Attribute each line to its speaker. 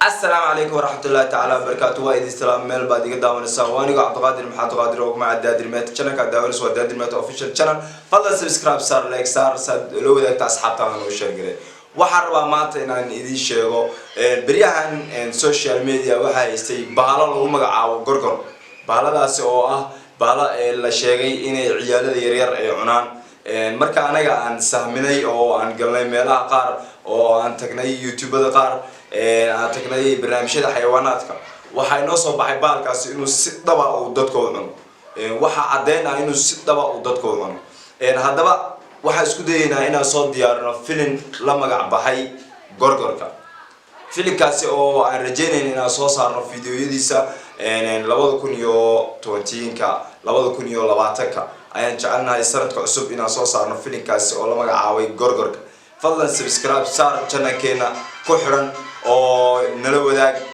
Speaker 1: السلام عليكم ورحمة الله تعالى وبركاته. وإذا استلام ميل بعد كده داون السواني وعبد القادر محمد قادر ومع الدادر مات channel كداون سوى الدادر مات official channel. فضل سبسكرايب صار لايك صار صد لو بدك تصحاب تاعنا وشير قري. وحرب ما تنا إذا شيء بريان social media وحى يستي بالا لو ما قاعد قرقر بالا لا سواه بالا الشيء إن عيال يرير عنان marka anaga aan sahminay oo aan galnay meelaha qaar oo aan tagnay YouTube-da qaar aan tagnay barnaamijyada xayawaanaadka waxa inoo soo baxay baalkaasi inuu si dhaba u dadka u cuno waxa cadeynaa inuu si dhaba u dadka u cuno hadaba waxa isku dayeynaa inaan soo diyaarino film la magac baxay gorgorka filmkaasi oo aan rajeynayno inaan soo saarno fiidiyoyadiisa 2020ka 2020ka ayaan jecelnahay sanadka cusub inaan soo saarno filimkaasi oo la magacaabay gorgorka fadlan subscribe saar channelkeena ku xiran oo nala wadaag